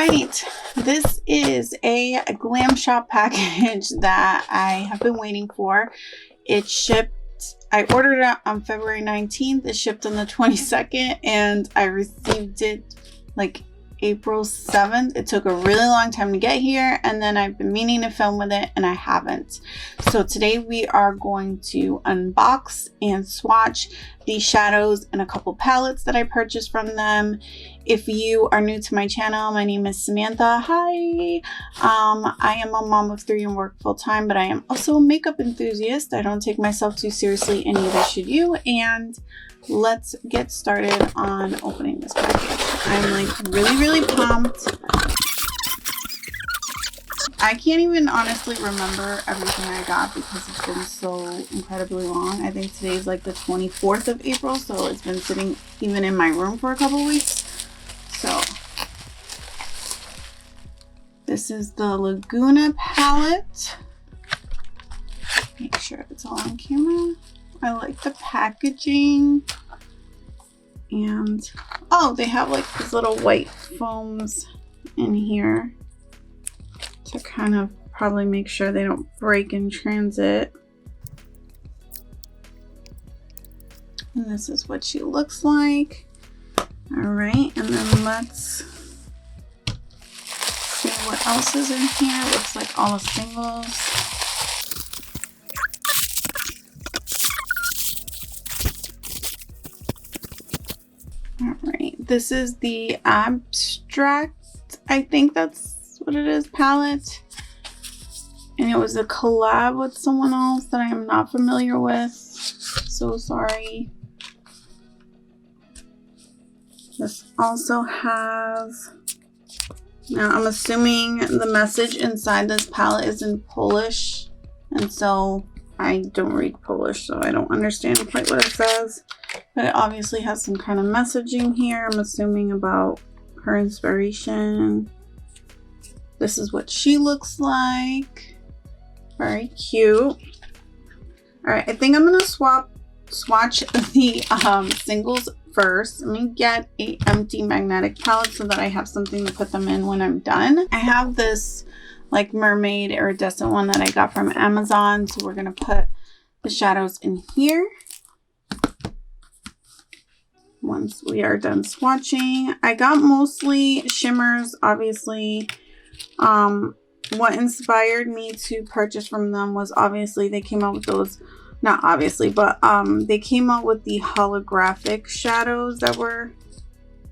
right, this is a Glam shop package that I have been waiting for. It shipped, I ordered it on February 19th, it shipped on the 22nd, and I received it like April 7th. It took a really long time to get here, and then I've been meaning to film with it and I haven't. So today we are going to unbox and swatch these shadows and a couple palettes that I purchased from them. If you are new to my channel, my name is Samantha. Hi. I am a mom of 3 and work full-time, but I am also a makeup enthusiast. I don't take myself too seriously, and neither should you. And let's get started on opening this package. I'm like really pumped. I can't even honestly remember everything I got because it's been so incredibly long. I think today's like the 24th of April, so it's been sitting even in my room for a couple weeks. So this is the Laguna palette. Make sure it's all on camera. I like the packaging. And oh, they have like these little white foams in here to kind of probably make sure they don't break in transit. And this is what she looks like. All right, and then let's see what else is in here. It looks like all the singles. All right, this is the Abstract, I think that's what it is, palette. And it was a collab with someone else that I am not familiar with. So sorry. This also has, now I'm assuming the message inside this palette is in Polish, and so I don't read Polish, so I don't understand quite what it says, but it obviously has some kind of messaging here. I'm assuming about her inspiration. This is what she looks like. Very cute. All right, I think I'm gonna swatch the singles first. Let me get a empty magnetic palette so that I have something to put them in when I'm done. I have this like mermaid iridescent one that I got from Amazon, so we're gonna put the shadows in here once we are done swatching. I got mostly shimmers, obviously. What inspired me to purchase from them was obviously they came out with those, not obviously, but they came out with the holographic shadows that were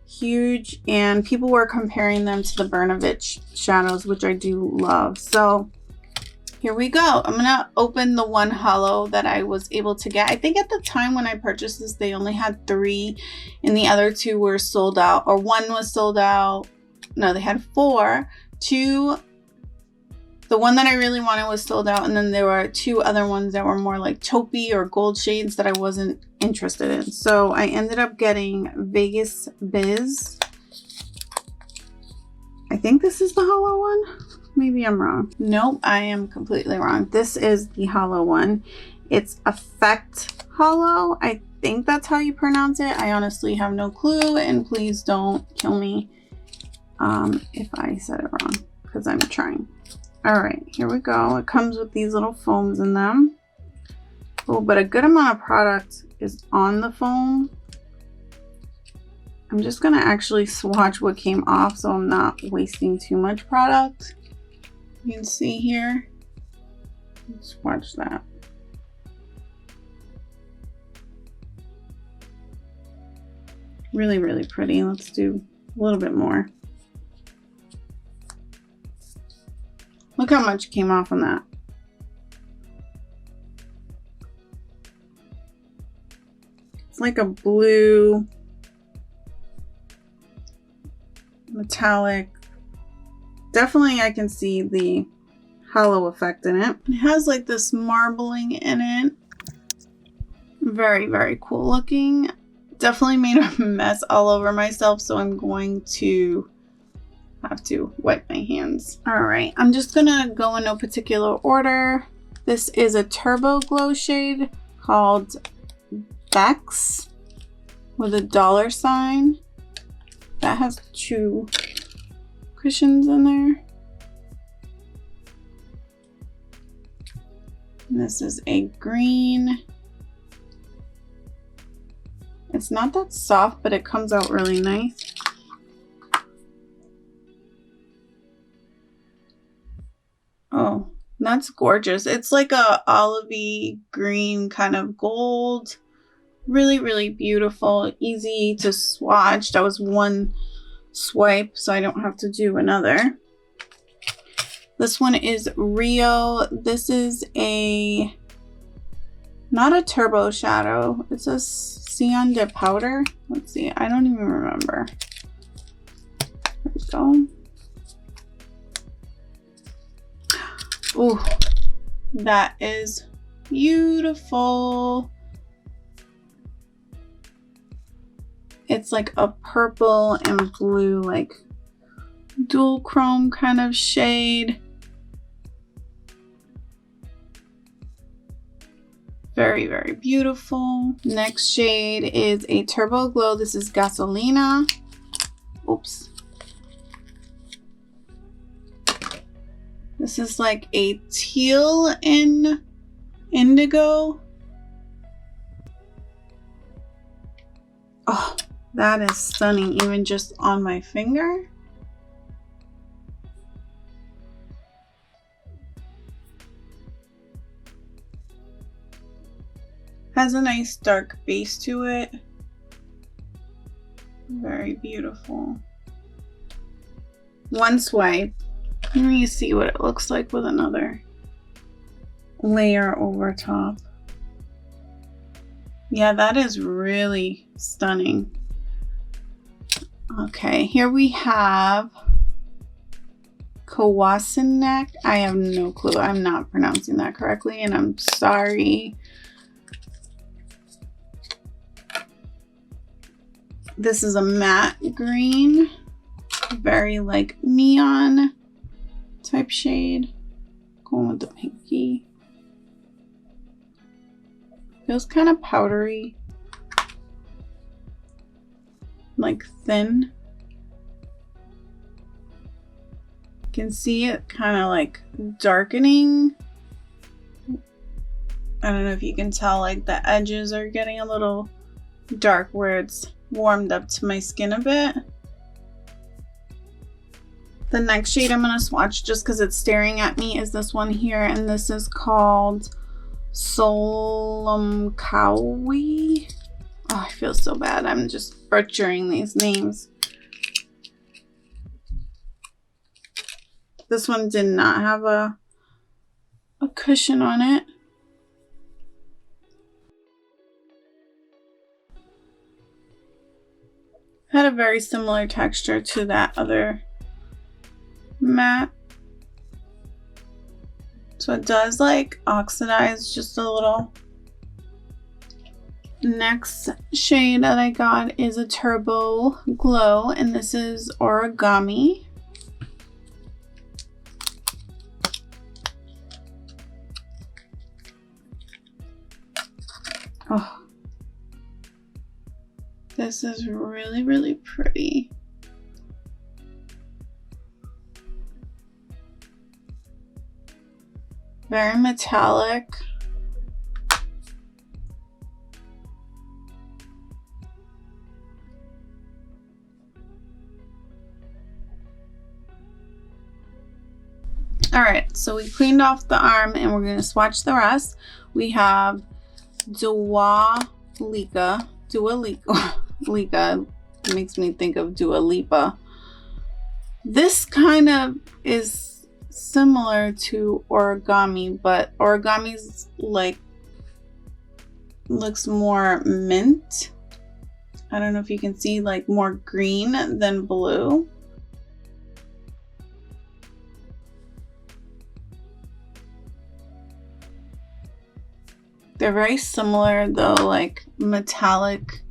huge, and people were comparing them to the Bernovich shadows, which I do love. So here we go. I'm gonna open the one hollow that I was able to get. I think at the time when I purchased this, they only had 3 and the other 2 were sold out, or 1 was sold out. No, they had 4. 2, the one that I really wanted was sold out, and then there were 2 other ones that were more like taupey or gold shades that I wasn't interested in. So I ended up getting Vegas Biz. I think this is the hollow one. Maybe I'm wrong. Nope, I am completely wrong. This is the hollow one. It's Effect Hollow. I think that's how you pronounce it. I honestly have no clue, and please don't kill me if I said it wrong, because I'm trying. All right, here we go. It comes with these little foams in them. Oh, but a good amount of product is on the foam. I'm just gonna actually swatch what came off so I'm not wasting too much product. You can see here. Let's swatch that. Really pretty. Let's do a little bit more. Look how much came off on that. It's like a blue metallic. Definitely I can see the hollow effect in it. It has like this marbling in it. Very cool looking. Definitely made a mess all over myself, so I'm going to have to wipe my hands. All right, I'm just gonna go in no particular order. This is a turbo glow shade called Bex with a $sign. That has 2 cushions in there. And this is a green. It's not that soft, but it comes out really nice. Oh, that's gorgeous. It's like a olivey green kind of gold. Really, really beautiful. Easy to swatch. That was one swipe, so I don't have to do another. This one is Rio. This is not a turbo shadow. It says Cyan de Powder. Let's see. I don't even remember. There we go. Ooh, that is beautiful. It's like a purple and blue, like dual chrome kind of shade. Very, very beautiful. Next shade is a Turbo Glow. This is Gasolina. Oops. This is like a teal and indigo. Oh, that is stunning, even just on my finger. Has a nice dark base to it. Very beautiful. One swipe. Let me see what it looks like with another layer over top. Yeah, that is really stunning. Okay, here we have Kawasanek. I have no clue. I'm not pronouncing that correctly, and I'm sorry. This is a matte green, very like neon type shade. Going with the pinky. Feels kind of powdery, like thin. You can see it kind of like darkening. I don't know if you can tell, like the edges are getting a little dark where it's warmed up to my skin a bit. The next shade I'm going to swatch just because it's staring at me is this one here, and this is called Solemkawi. Oh, I feel so bad. I'm just butchering these names. This one did not have a cushion on it. Had a very similar texture to that other matte. So it does like oxidize just a little. Next shade that I got is a Turbo Glow, and this is Origami. Oh, this is really, really pretty. Very metallic. All right, so we cleaned off the arm and we're gonna swatch the rest. We have Dua Lipa. Lipa makes me think of Dua Lipa. This kind of is similar to Origami, but Origami's like looks more mint. I don't know if you can see, like more green than blue. They're very similar though, like metallic,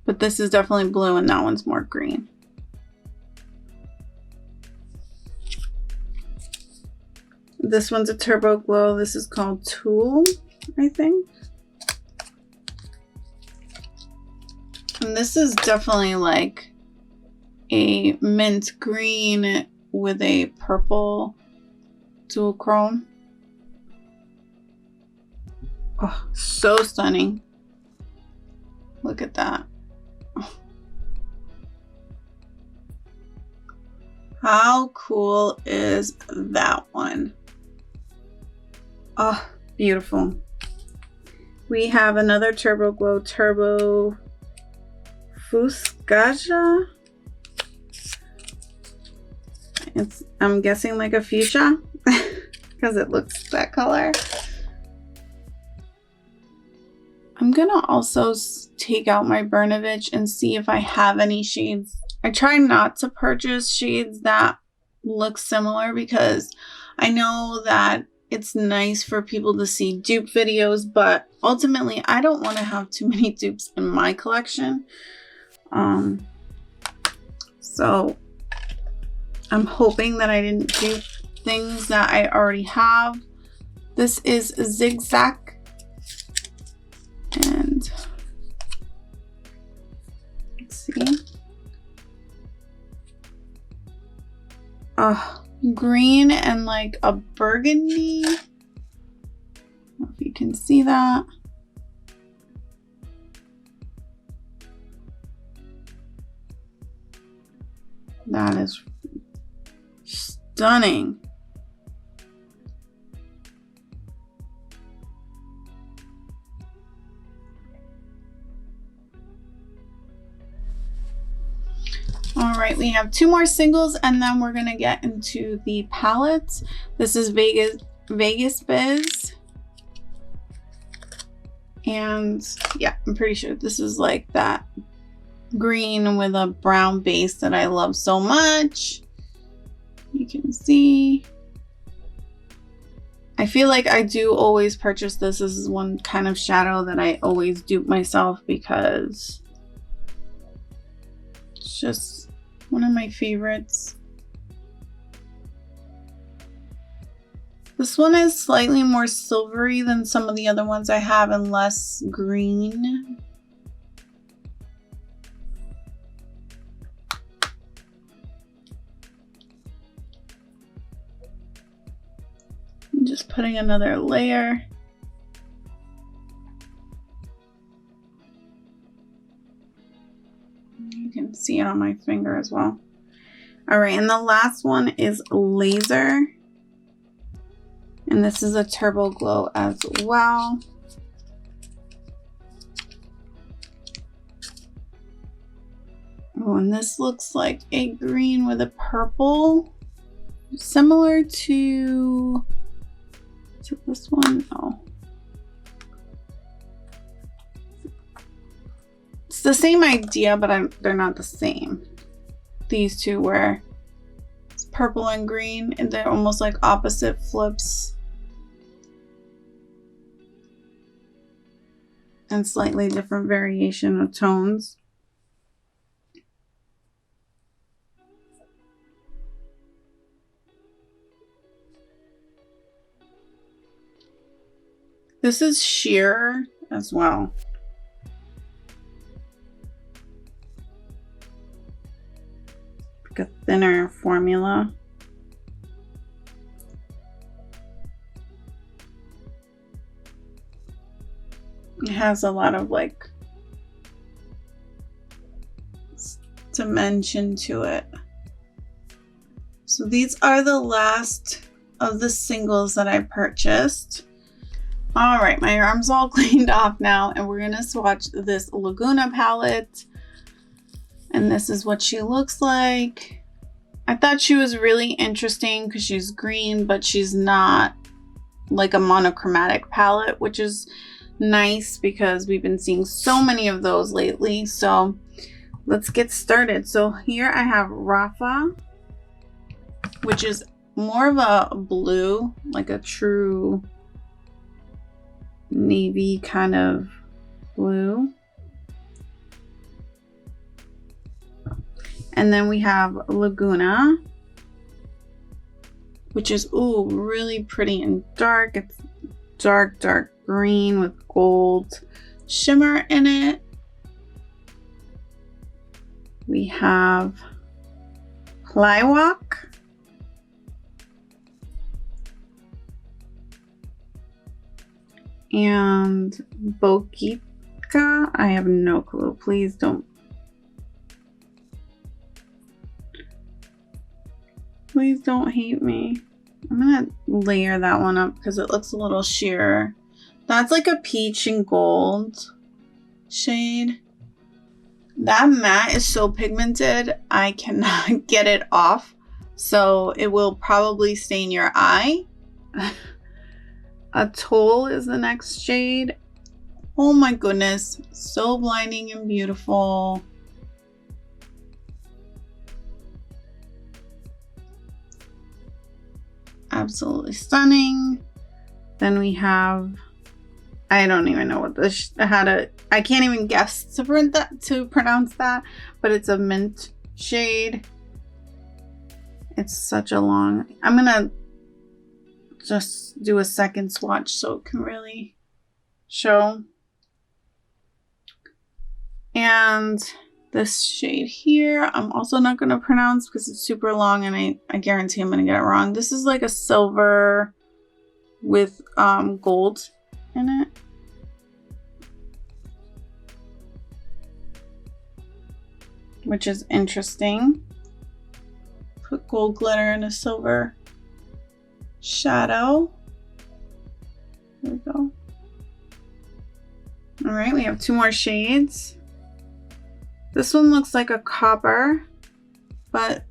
but this is definitely blue and that one's more green. This one's a Turbo Glow. This is called Tool, I think. And this is definitely like a mint green with a purple dual chrome. Oh, so stunning. Look at that. How cool is that one? Oh, beautiful. We have another Turbo Glow Turbo Fuchsia. I'm guessing like a fuchsia because it looks that color. I'm gonna also take out my Burnovich and see if I have any shades. I try not to purchase shades that look similar because I know that it's nice for people to see dupe videos, but ultimately I don't want to have too many dupes in my collection. So I'm hoping that I didn't dupe things that I already have. This is Zigzag. And let's see. Green and like a burgundy. I don't know if you can see that. That is stunning. All right, we have two more singles and then we're gonna get into the palettes. This is Vegas Biz. And yeah, I'm pretty sure this is like that green with a brown base that I love so much. You can see. I feel like I do always purchase this. This is one kind of shadow that I always dupe myself because it's just one of my favorites. This one is slightly more silvery than some of the other ones I have and less green. I'm just putting another layer. You can see it on my finger as well. All right, and the last one is Laser. And this is a Turbo Glow as well. Oh, and this looks like a green with a purple. Similar to, is it this one? Oh. It's the same idea, but they're not the same. These two were it's purple and green, and they're almost like opposite flips. And slightly different variation of tones. This is sheer as well. Like a thinner formula. It has a lot of like dimension to it. So these are the last of the singles that I purchased. All right, my arm's all cleaned off now, and we're gonna swatch this Laguna palette. And this is what she looks like. I thought she was really interesting because she's green, but she's not like a monochromatic palette, which is nice because we've been seeing so many of those lately. So let's get started. So here I have Rafa, which is more of a blue, like a true navy kind of blue. And then we have Laguna, which is really pretty and dark. It's dark green with gold shimmer in it. We have Plywalk, and Boquica. I have no clue. Please don't hate me. I'm gonna layer that one up because it looks a little sheerer. That's like a peach and gold shade. That matte is so pigmented, I cannot get it off. So it will probably stain your eye. Atoll is the next shade. Oh my goodness, so blinding and beautiful. Absolutely stunning. Then we have, I don't even know what this, I can't even guess to pronounce that, but it's a mint shade. It's such a long, I'm gonna just do a second swatch so it can really show. And this shade here, I'm also not going to pronounce because it's super long and I guarantee I'm going to get it wrong. This is like a silver with gold in it. Which is interesting. Put gold glitter in a silver shadow. There we go. All right, we have two more shades. This one looks like a copper, but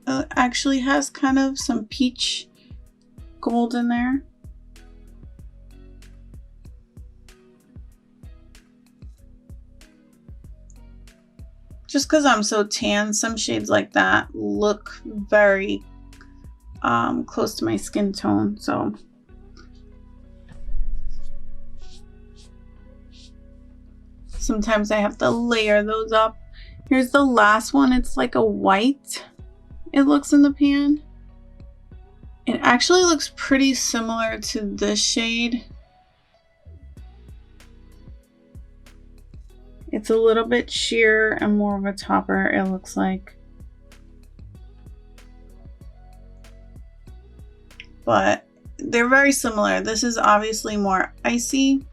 it actually has kind of some peach gold in there. Just because I'm so tan, some shades like that look very close to my skin tone, so. Sometimes I have to layer those up. Here's the last one. It's like a white. It looks in the pan. It actually looks pretty similar to this shade. It's a little bit sheer and more of a topper, it looks like. But they're very similar. This is obviously more icy.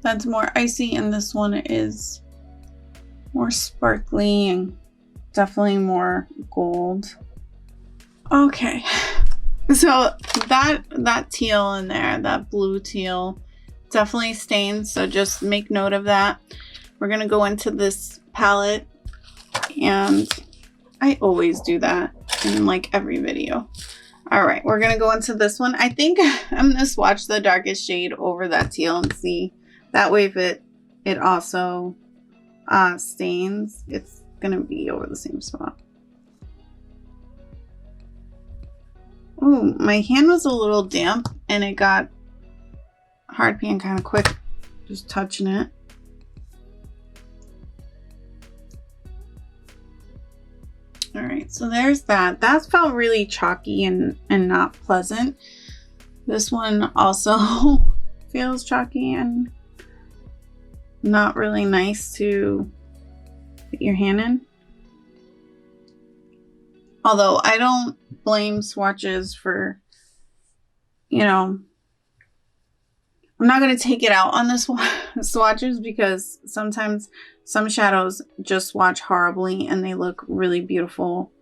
That's more icy, and this one is more sparkly and definitely more gold. Okay, so that teal in there, that blue teal, definitely stains, so just make note of that. We're gonna go into this palette, and I always do that in like every video. All right, we're gonna go into this one. I think I'm gonna swatch the darkest shade over that teal and see. That way if it also stains, it's gonna be over the same spot. Oh, my hand was a little damp and it got hard pan kind of quick, just touching it. All right, so there's that. That felt really chalky and not pleasant. This one also feels chalky and not really nice to put your hand in. Although I don't blame swatches for, you know, I'm not going to take it out on the swatches because sometimes some shadows just swatch horribly and they look really beautiful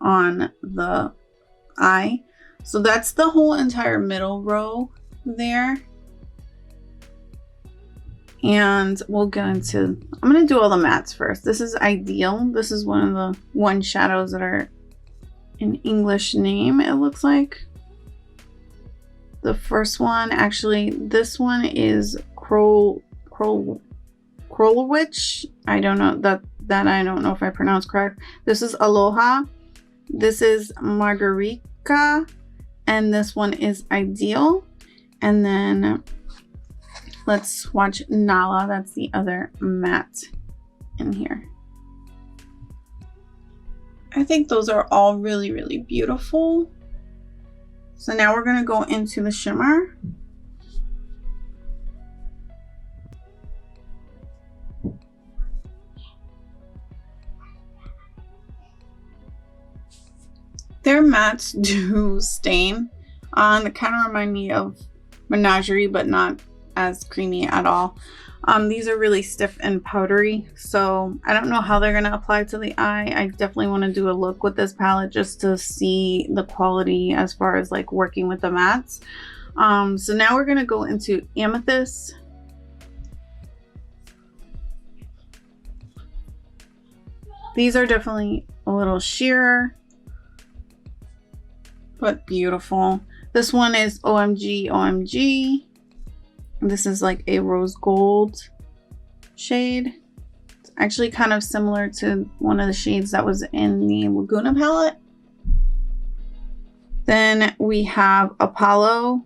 on the eye. So that's the whole entire middle row there. And we'll get into, I'm going to do all the mattes first. This is Ideal. This is one of the shadows that are an English name, it looks like. The first one, actually, this one is Krolwich. I don't know that I don't know if I pronounced correct. This is Aloha. This is Margarica, and this one is Ideal. And then let's swatch Nala. That's the other matte in here. I think those are all really, really beautiful. So now we're going to go into the shimmer. Their mattes do stain. They kind of remind me of menagerie, but not as creamy at all. These are really stiff and powdery, so I don't know how they're going to apply to the eye. I definitely want to do a look with this palette just to see the quality as far as like working with the mattes. So now we're going to go into Amethyst. These are definitely a little sheerer, but beautiful. This one is OMG OMG. This is like a rose gold shade. It's actually kind of similar to one of the shades that was in the Laguna palette. Then we have Apollo,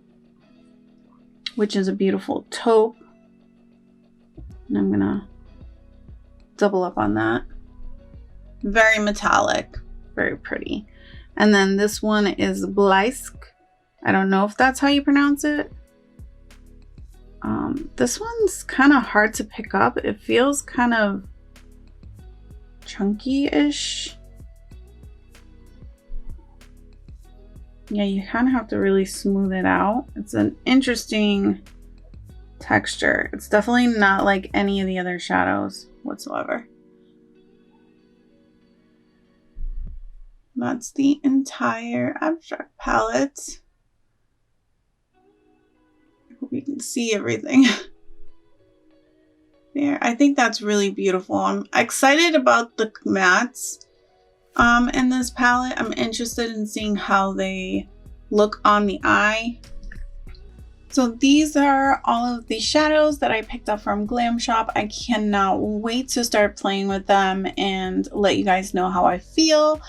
which is a beautiful taupe. And I'm gonna double up on that. Very metallic, very pretty. And then this one is Blysk. I don't know if that's how you pronounce it. This one's kind of hard to pick up. It feels kind of chunky-ish. Yeah, you kind of have to really smooth it out. It's an interesting texture. It's definitely not like any of the other shadows whatsoever. That's the entire abstract palette. I hope you can see everything there. I think that's really beautiful. I'm excited about the mattes in this palette. I'm interested in seeing how they look on the eye. So these are all of the shadows that I picked up from Glam Shop. I cannot wait to start playing with them and let you guys know how I feel.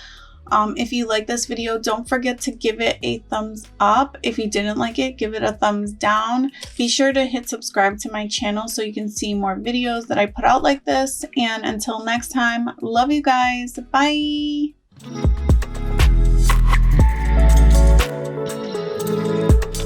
If you like this video, don't forget to give it a thumbs up. If you didn't like it, give it a thumbs down. Be sure to hit subscribe to my channel so you can see more videos that I put out like this. And until next time, love you guys. Bye.